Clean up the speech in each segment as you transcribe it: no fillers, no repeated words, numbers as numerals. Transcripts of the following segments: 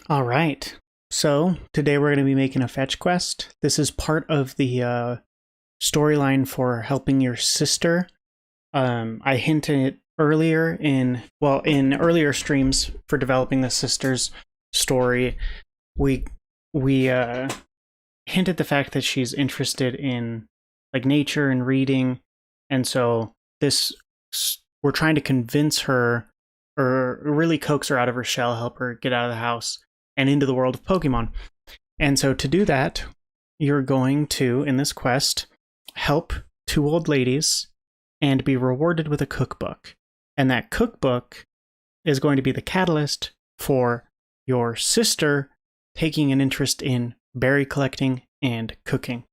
All right. So today we're going to be making a fetch quest. This is part of the storyline for helping your sister. I hinted earlier in earlier streams for developing the sister's story. We we hinted the fact that she's interested in like nature and reading, and so this we're trying to convince her or really coax her out of her shell, help her get out of the house and into the world of Pokemon. And so to do that, you're going to, in this quest, help two old ladies and be rewarded with a cookbook. And that cookbook is going to be the catalyst for your sister taking an interest in berry collecting and cooking.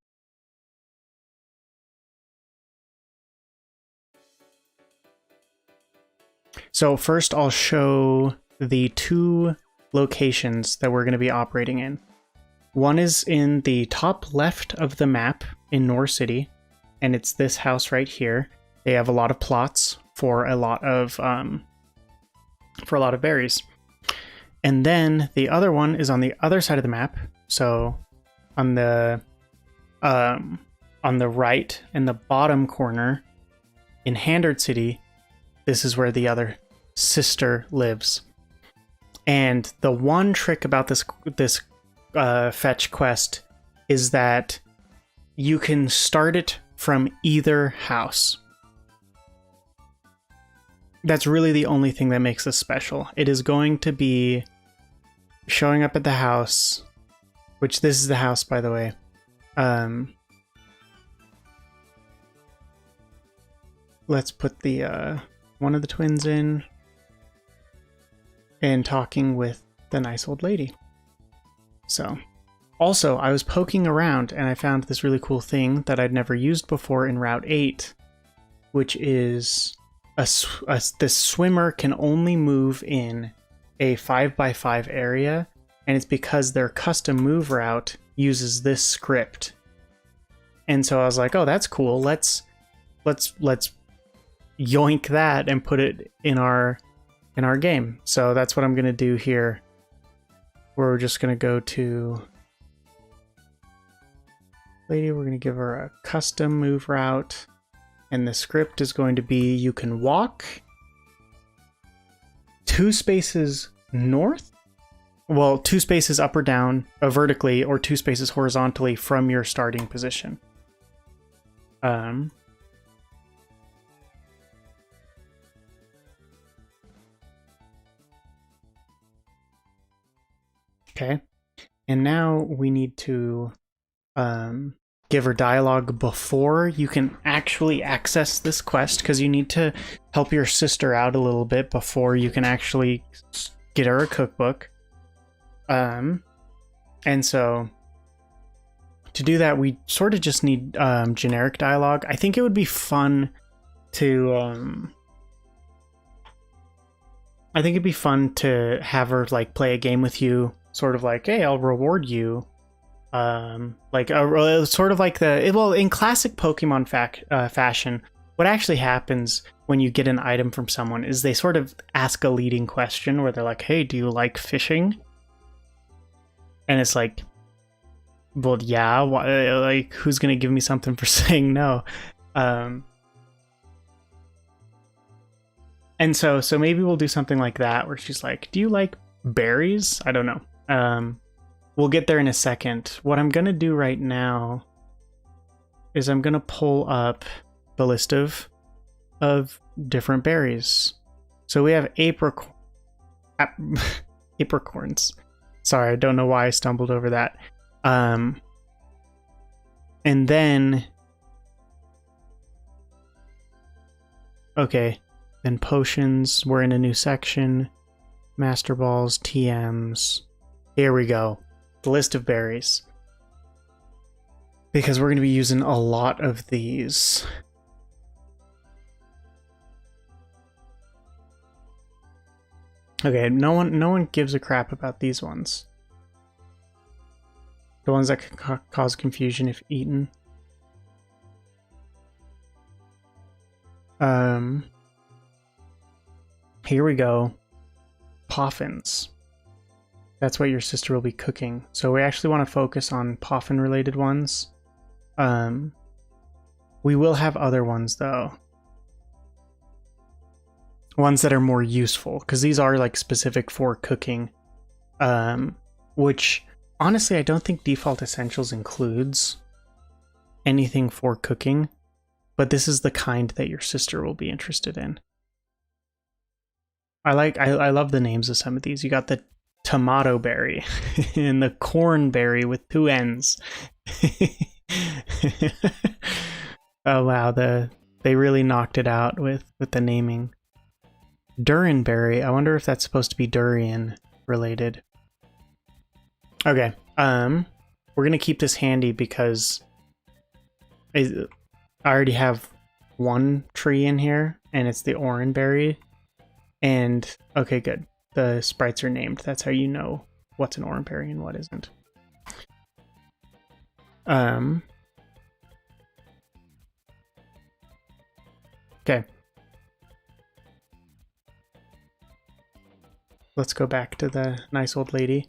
So first I'll show the two locations that we're going to be operating in. One is in the top left of the map in Noor City, and it's this house right here. They have a lot of plots for a lot of berries. And then the other one is on the other side of the map. So on the right in the bottom corner in Handard City, this is where the other sister lives. And the one trick about this fetch quest is that you can start it from either house. That's really the only thing that makes this special. It is going to be showing up at the house, which this is the house, by the way. Let's put the one of the twins in and talking with the nice old lady. So, also, I was poking around and I found this really cool thing that I'd never used before in Route 8, which is the swimmer can only move in a 5x5 area, and it's because their custom move route uses this script. And so I was like, oh, that's cool. Let's yoink that and put it in our game. So that's what I'm going to do here. We're just going to go to lady. We're going to give her a custom move route. And the script is going to be you can walk 2 spaces north. Well, 2 spaces up or down vertically, or 2 spaces horizontally from your starting position. Okay. And now we need to give her dialogue before you can actually access this quest, because you need to help your sister out a little bit before you can actually get her a cookbook. And so to do that, we sort of just need generic dialogue. I think it would be fun to I think it'd be fun to have her like play a game with you, sort of like, hey, I'll reward you. Sort of like in classic Pokemon fashion, what actually happens when you get an item from someone is they sort of ask a leading question where they're like, hey, do you like fishing? And it's like, well, yeah, like, who's gonna give me something for saying no? And so maybe we'll do something like that where she's like, do you like berries? I don't know. We'll get there in a second. What I'm going to do right now is I'm going to pull up the list of different berries. So we have apricorns. Sorry, I don't know why I stumbled over that. And then... Okay, then potions. We're in a new section. Master Balls, TMs. Here we go. The list of berries, because we're going to be using a lot of these. Okay, no one gives a crap about these ones. The ones that can cause confusion if eaten. Here we go. Poffins. That's what your sister will be cooking. So we actually want to focus on Poffin related ones. We will have other ones though. Ones that are more useful, because these are like specific for cooking. Which honestly I don't think default essentials includes anything for cooking, but this is the kind that your sister will be interested in. I love the names of some of these. You got the tomato berry and the corn berry with 2 N's. Oh wow, they really knocked it out with the naming. Durian berry. I wonder if that's supposed to be durian related. Okay, we're gonna keep this handy because I already have one tree in here, and it's the orange berry. And okay, good. The sprites are named. That's how you know what's an orange berry and what isn't. Okay. Let's go back to the nice old lady.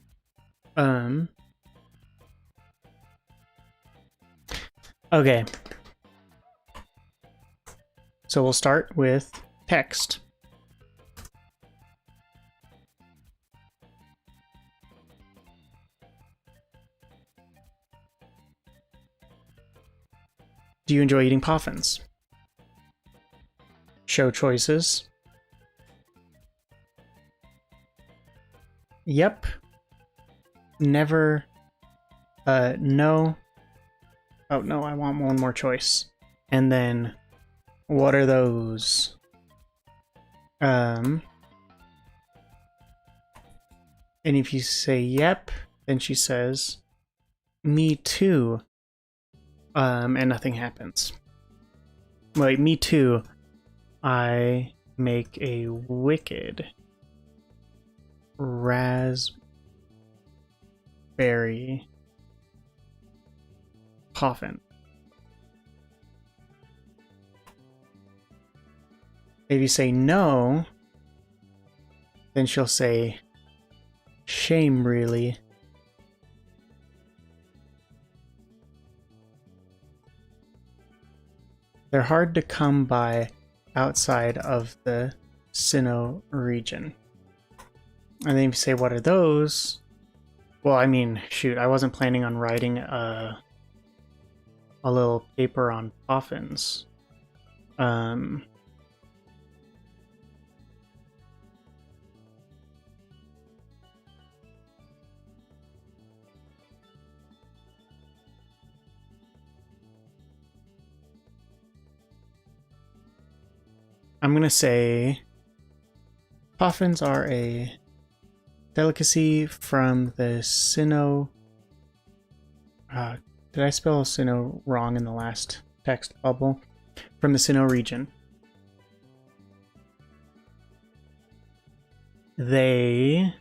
Okay. So we'll start with text. Do you enjoy eating poffins? Show choices. Yep. Never. No. Oh, no, I want one more choice. And then, what are those? And if you say yep, then she says, me too. And nothing happens. Wait, me too. I make a wicked raspberry poffin. If you say no, then she'll say, shame really. They're hard to come by outside of the Sinnoh region. And then if you say, what are those? Well, I mean, shoot, I wasn't planning on writing a little paper on poffins. I'm gonna say poffins are a delicacy from the Sinnoh. Did I spell Sinnoh wrong in the last text bubble? From the Sinnoh region. They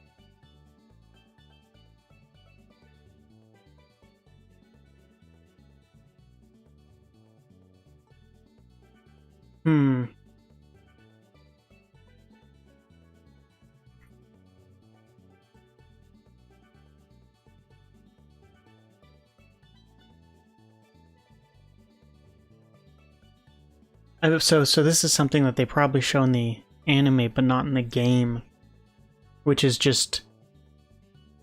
So this is something that they probably show in the anime, but not in the game, which is just,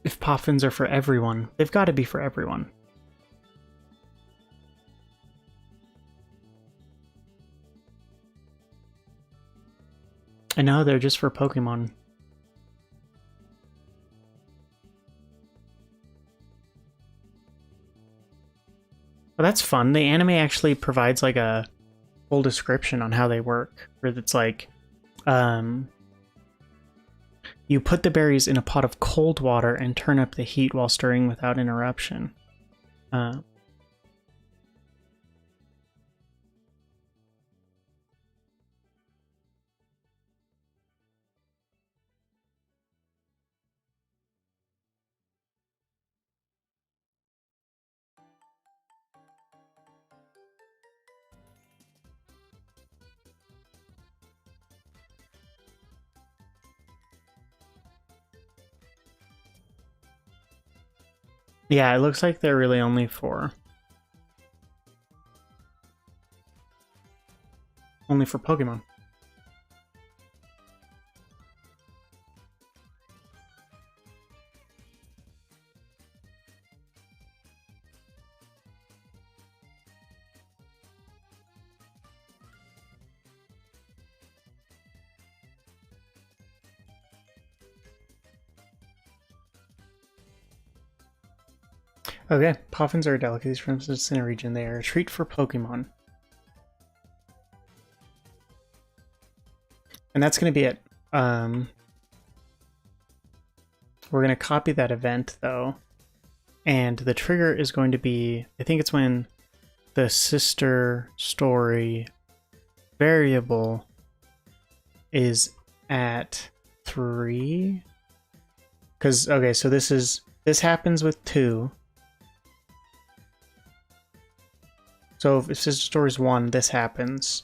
if poffins are for everyone, they've got to be for everyone. I know, they're just for Pokemon. Well, that's fun. The anime actually provides like a full description on how they work, where it's like, you put the berries in a pot of cold water and turn up the heat while stirring without interruption. Yeah, it looks like they're really only for Pokemon. Okay, poffins are delicacies from the Sinnoh region. They are a treat for Pokemon. And that's going to be it. We're going to copy that event, though. And the trigger is going to be, I think it's when the sister story variable is at 3. Because, okay, so this happens with 2. So if sister story is 1, this happens.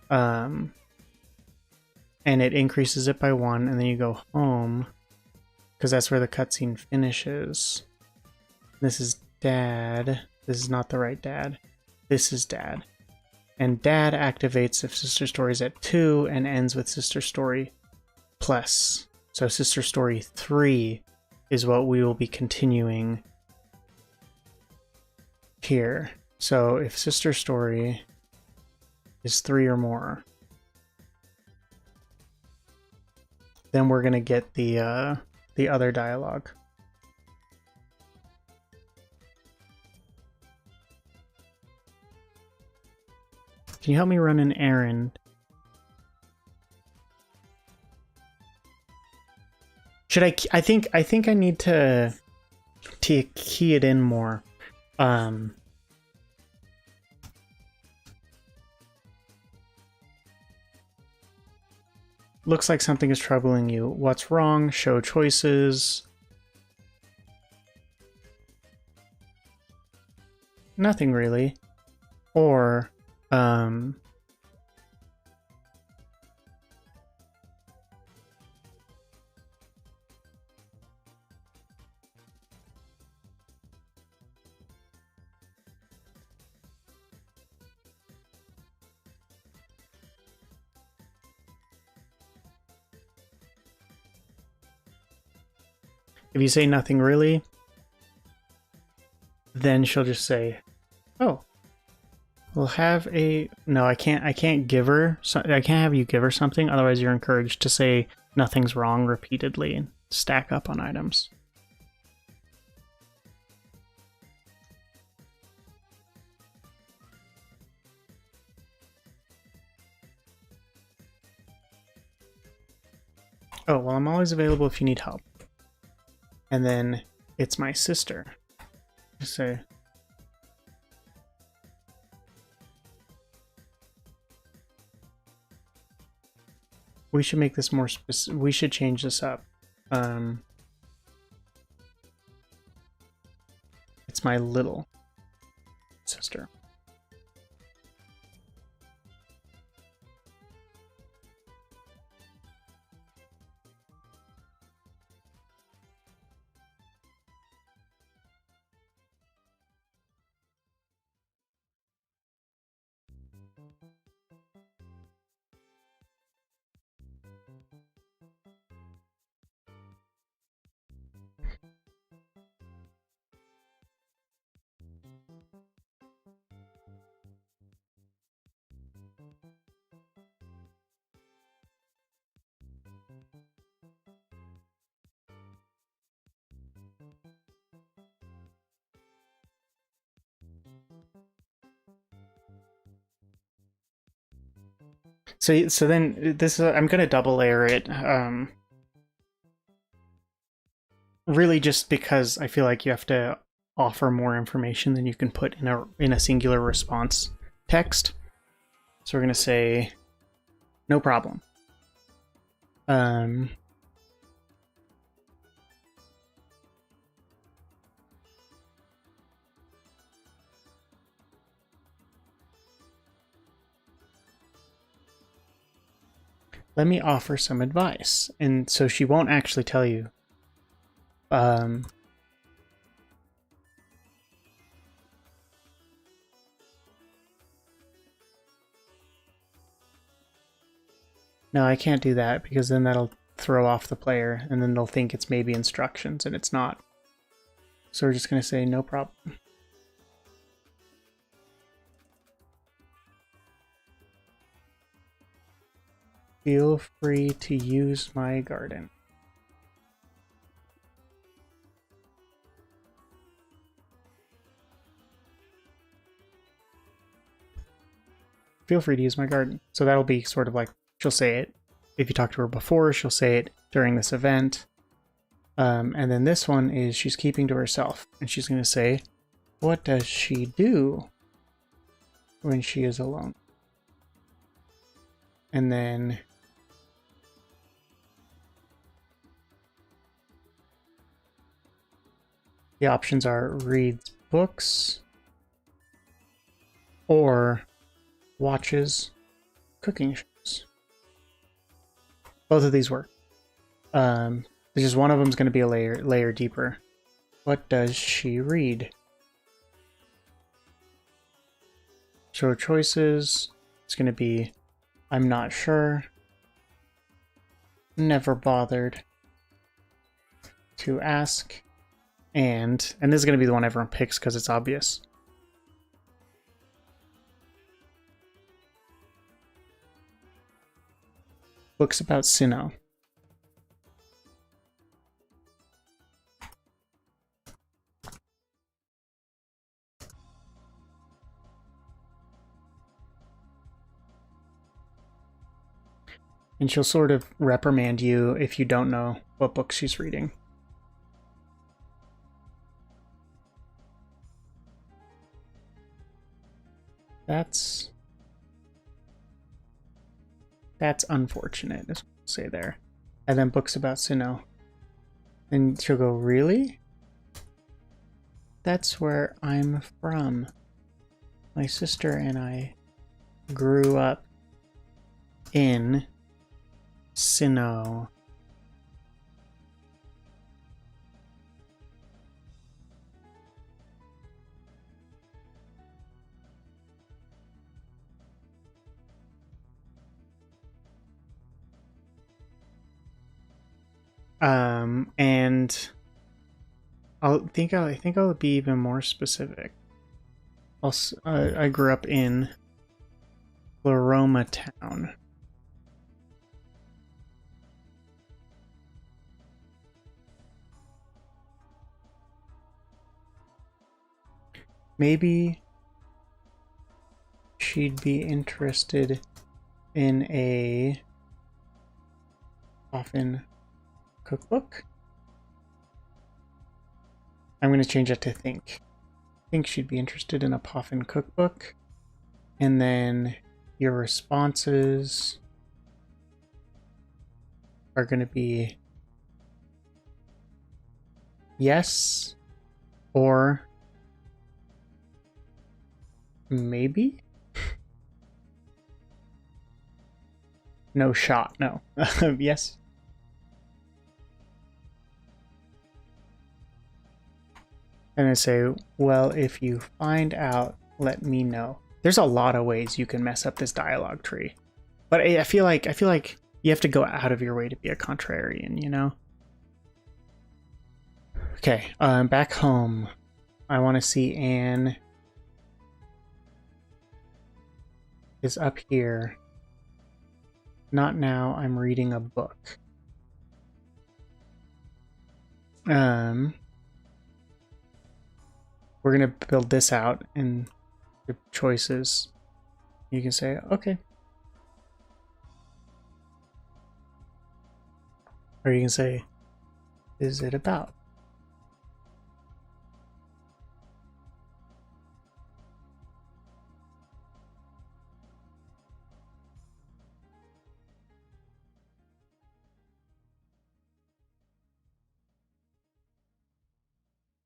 And it increases it by 1, and then you go home, because that's where the cutscene finishes. This is Dad. This is not the right Dad. This is Dad. And Dad activates if Sister Story is at 2 and ends with Sister Story plus. So Sister Story 3 is what we will be continuing here. So if Sister Story is 3 or more, then we're going to get the other dialogue. Can you help me run an errand? Should I think I need to key it in more. Looks like something is troubling you. What's wrong? Show choices. Nothing really. Or if you say nothing really, then she'll just say, "Oh, we'll have a..." No, I can't give her... I can't have you give her something, otherwise you're encouraged to say nothing's wrong repeatedly and stack up on items. Oh, well, I'm always available if you need help. And then it's my sister. Just say, we should make this more specific. We should change this up. It's my little sister. So then this I'm gonna double layer it. Really, just because I feel like you have to offer more information than you can put in a singular response text. So we're gonna say, no problem. Let me offer some advice. And so she won't actually tell you. No, I can't do that because then that'll throw off the player and then they'll think it's maybe instructions and it's not. So we're just going to say no problem. Feel free to use my garden. Feel free to use my garden. So that'll be sort of like, she'll say it. If you talk to her before, she'll say it during this event. And then this one is she's keeping to herself. And she's going to say, what does she do when she is alone? And then the options are reads books or watches cooking shows. Both of these work. Just one of them is going to be a layer deeper. What does she read? So choices, it's going to be I'm not sure, never bothered to ask, and this is going to be the one everyone picks because it's obvious. Books about Sinnoh. And she'll sort of reprimand you if you don't know what book she's reading. That's unfortunate, is what I'll say there. And then books about Sinnoh. And she'll go, really? That's where I'm from. My sister and I grew up in Sinnoh. And I think I'll be even more specific. I grew up in Laroma Town. Maybe she'd be interested in a Puffin cookbook. I'm going to change that to think. I think she'd be interested in a Puffin cookbook. And then your responses are going to be yes or maybe? No shot, no. Yes. And I say, well, if you find out, let me know. There's a lot of ways you can mess up this dialogue tree. But I feel like you have to go out of your way to be a contrarian, you know? Okay, back home. I want to see Anne is up here. Not now, I'm reading a book. We're going to build this out in the choices. You can say, okay. Or you can say, is it about?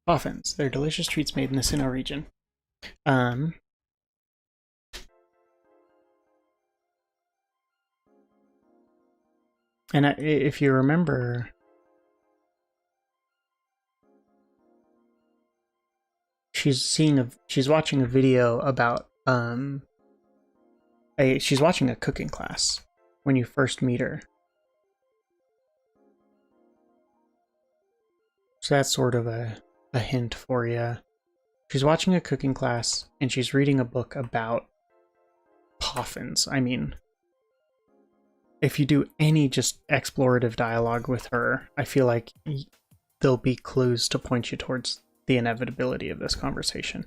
Puffins. They're delicious treats made in the Sinnoh region. And if you remember, she's watching a video about she's watching a cooking class, when you first meet her. So that's sort of a hint for you. She's watching a cooking class, and she's reading a book about poffins. I mean, if you do any just explorative dialogue with her, I feel like there'll be clues to point you towards the inevitability of this conversation.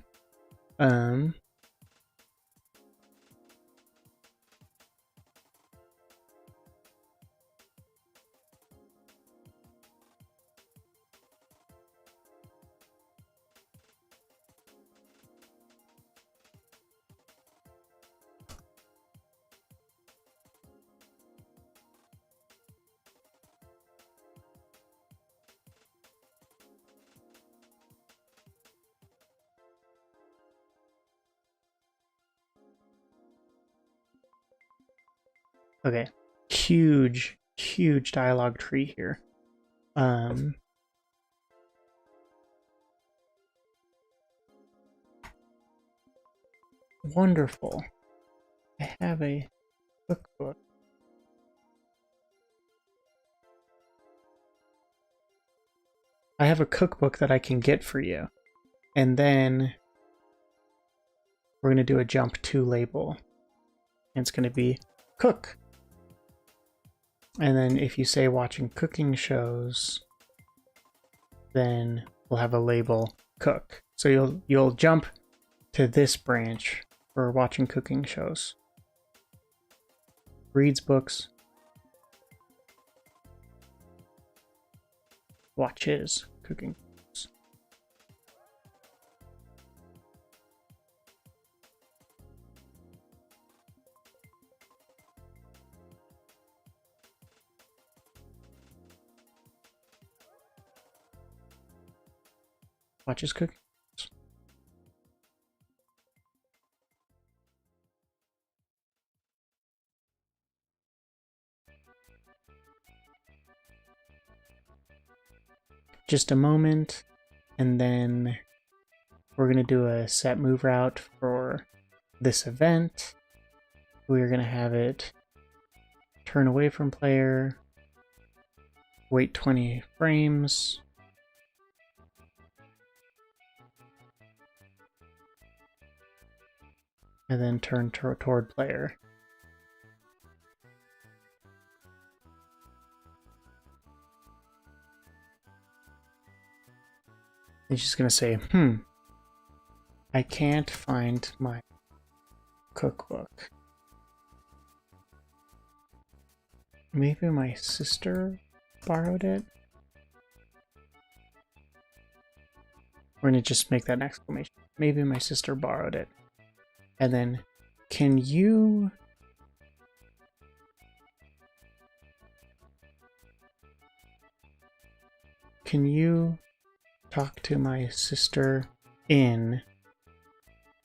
Okay, huge dialogue tree here. Wonderful. I have a cookbook. I have a cookbook that I can get for you. And then we're going to do a jump to label. And it's going to be cook. And then if you say watching cooking shows, then we'll have a label cook. So you'll jump to this branch for watching cooking shows. Reads books. Watches cooking shows. Watches cooking. Just a moment, and then we're going to do a set move route for this event. We're going to have it turn away from player, wait 20 frames, and then turn toward player. It's just going to say, I can't find my cookbook. Maybe my sister borrowed it? We're going to just make that an exclamation. Maybe my sister borrowed it. And then, can you talk to my sister in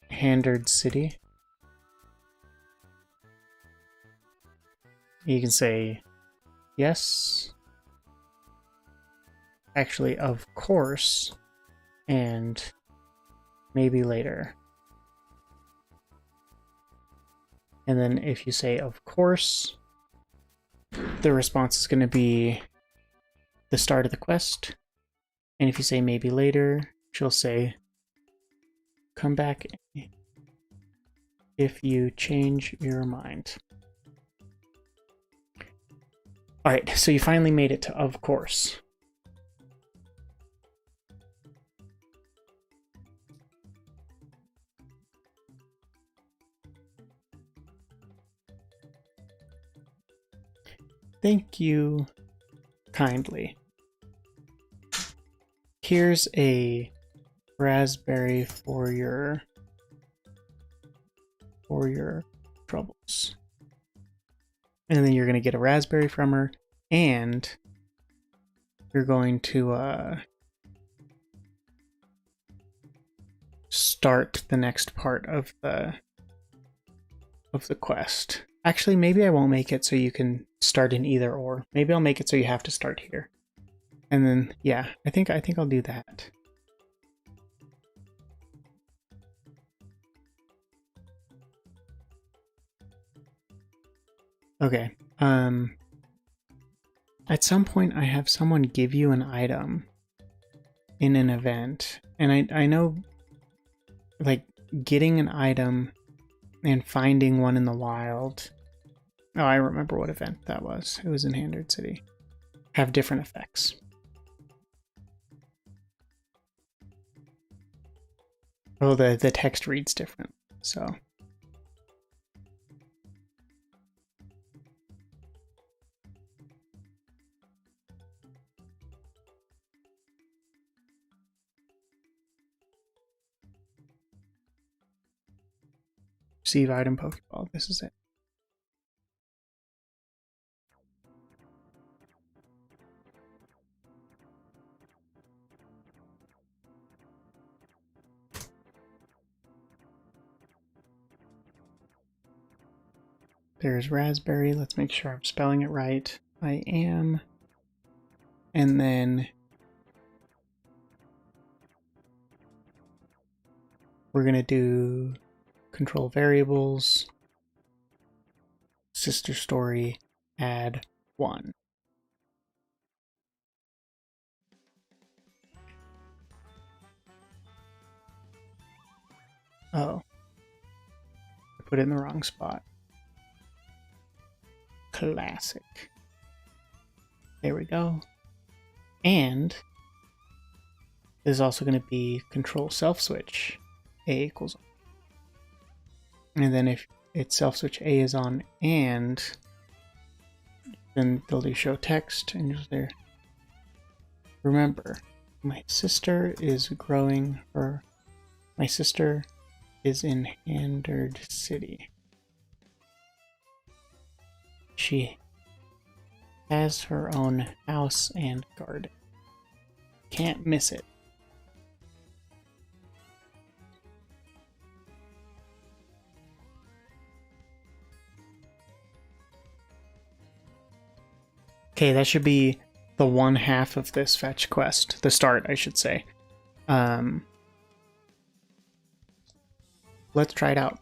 Handard City? You can say yes, actually, of course, and maybe later. And then if you say of course, the response is going to be the start of the quest. And if you say maybe later, she'll say, come back if you change your mind. Alright, so you finally made it to of course. Thank you kindly. Here's a raspberry for your troubles. And then you're going to get a raspberry from her, and you're going to start the next part of the quest. Actually, maybe I won't make it so you can start in either or. Maybe I'll make it so you have to start here. And then, yeah, I think I'll do that. Okay. At some point I have someone give you an item in an event, and I know, like, getting an item and finding one in the wild. Oh, I remember what event that was. It was in Handard City. Have different effects. Oh, the text reads different, so. Receive item Pokeball. This is it. There's Raspberry. Let's make sure I'm spelling it right. I am. And then we're going to do control variables, sister story, add 1. Oh. I put it in the wrong spot. Classic. There we go. And this is also going to be control self switch. A equals. And then if it's self switch A is on, and then they'll do show text, and just there. Remember, my sister is growing her. My sister is in Handard City. She has her own house and garden. Can't miss it. Okay, that should be the one half of this fetch quest. The start, I should say. Let's try it out.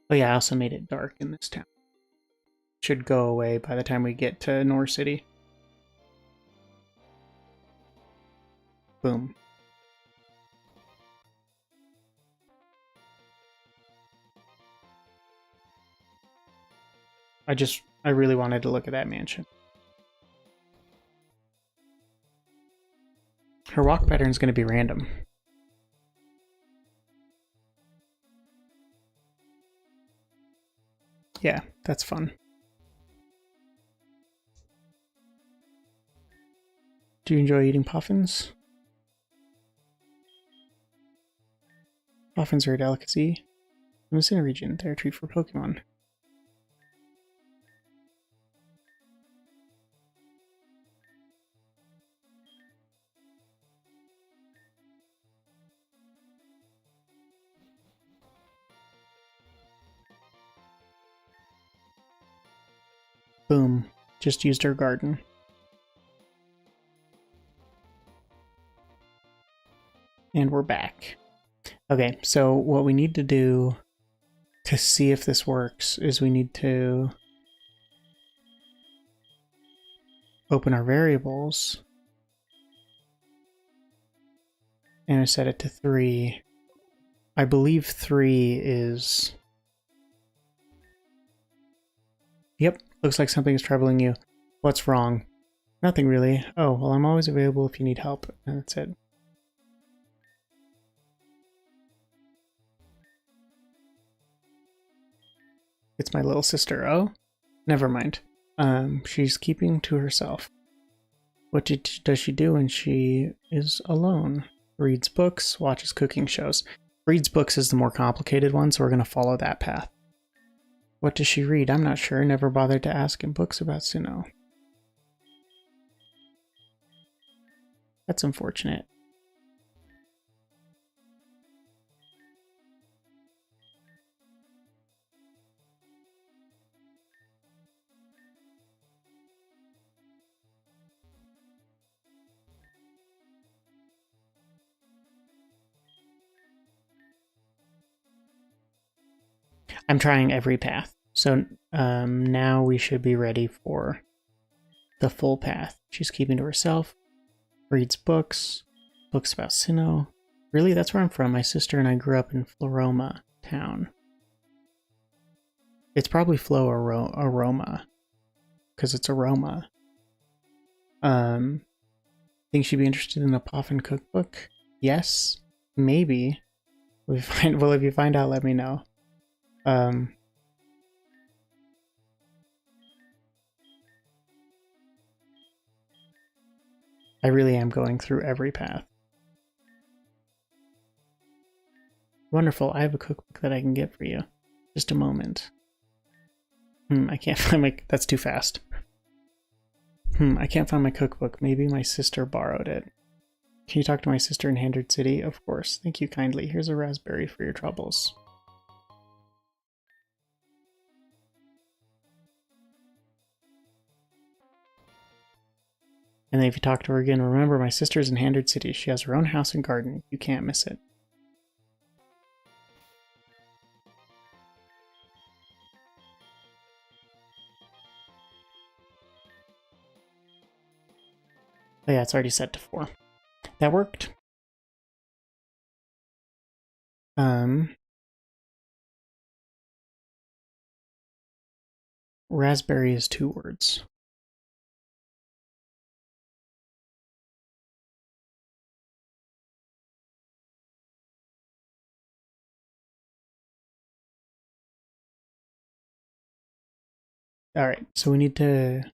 Oh yeah, I also made it dark in this town. Should go away by the time we get to North City. Boom. I really wanted to look at that mansion. Her walk pattern is going to be random. Yeah, that's fun. Do you enjoy eating puffins? Puffins are a delicacy in the Sinnoh region. They're a treat for Pokemon. Boom. Just used our garden. And we're back. Okay, so what we need to do to see if this works is we need to open our variables and set it to 3. I believe 3 is... Yep, looks like something is troubling you. What's wrong? Nothing really. Oh, well, I'm always available if you need help. And that's it. It's my little sister. Oh? Never mind. She's keeping to herself. What does she do when she is alone? Reads books, watches cooking shows. Reads books is the more complicated one, so we're going to follow that path. What does she read? I'm not sure. Never bothered to ask in books about Sinnoh. That's unfortunate. I'm trying every path. So now we should be ready for the full path. She's keeping to herself, reads books about Sinnoh. Really, that's where I'm from. My sister and I grew up in Floroma town. It's probably Aroma, because it's aroma. Think she'd be interested in a Poffin cookbook? Yes, maybe. If you find out, let me know. I really am going through every path. Wonderful, I have a cookbook that I can get for you. Just a moment. I can't find my... That's too fast. I can't find my cookbook. Maybe my sister borrowed it. Can you talk to my sister in Handred City? Of course. Thank you kindly. Here's a raspberry for your troubles. And then if you talk to her again, remember my sister's in Handred City. She has her own house and garden. You can't miss it. Oh yeah, it's already set to 4. That worked. Raspberry is 2 words. All right, so we need to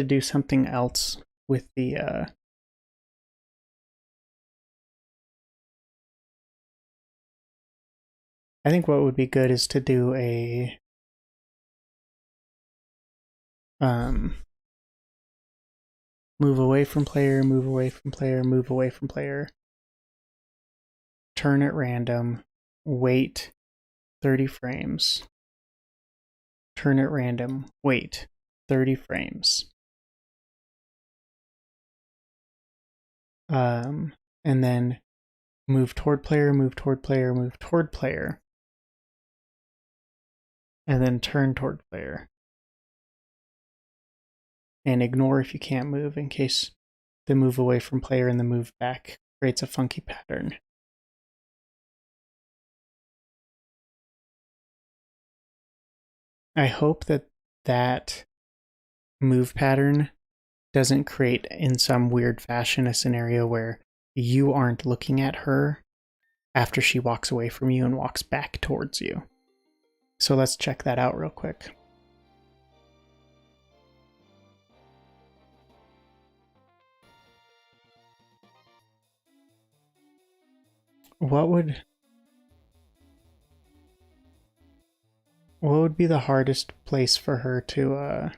do something else with the I think what would be good is to do a move away from player, move away from player, move away from player. Turn at random, wait 30 frames. Turn at random, wait 30 frames. And then move toward player, move toward player, move toward player. And then turn toward player. And ignore if you can't move in case the move away from player and the move back creates a funky pattern. I hope that move pattern doesn't create in some weird fashion a scenario where you aren't looking at her after she walks away from you and walks back towards you. So let's check that out real quick. What would be the hardest place for her to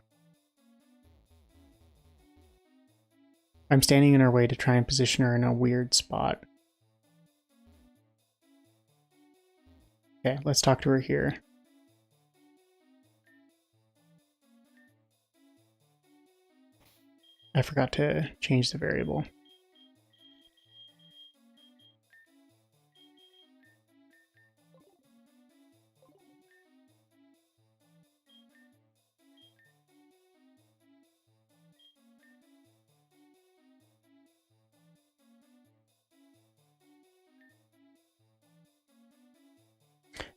I'm standing in her way to try and position her in a weird spot. Okay, let's talk to her here. I forgot to change the variable.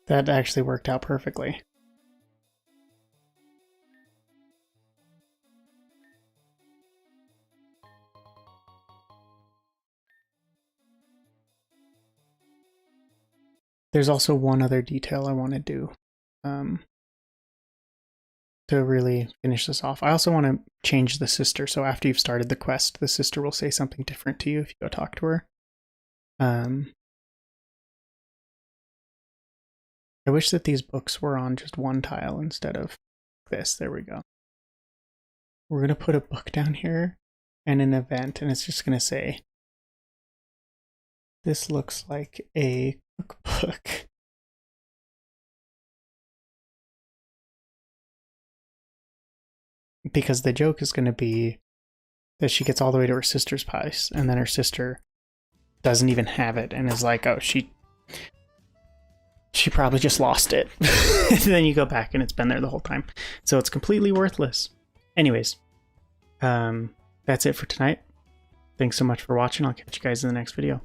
That actually worked out perfectly. There's also one other detail I want to do to really finish this off. I also want to change the sister, so after you've started the quest, the sister will say something different to you if you go talk to her. I wish that these books were on just one tile instead of this. There we go. We're going to put a book down here and an event, and it's just going to say, this looks like a cookbook. Because the joke is going to be that she gets all the way to her sister's place, and then her sister doesn't even have it and is like, oh, she she probably just lost it. And then you go back and it's been there the whole time. So it's completely worthless. Anyways, that's it for tonight. Thanks so much for watching. I'll catch you guys in the next video.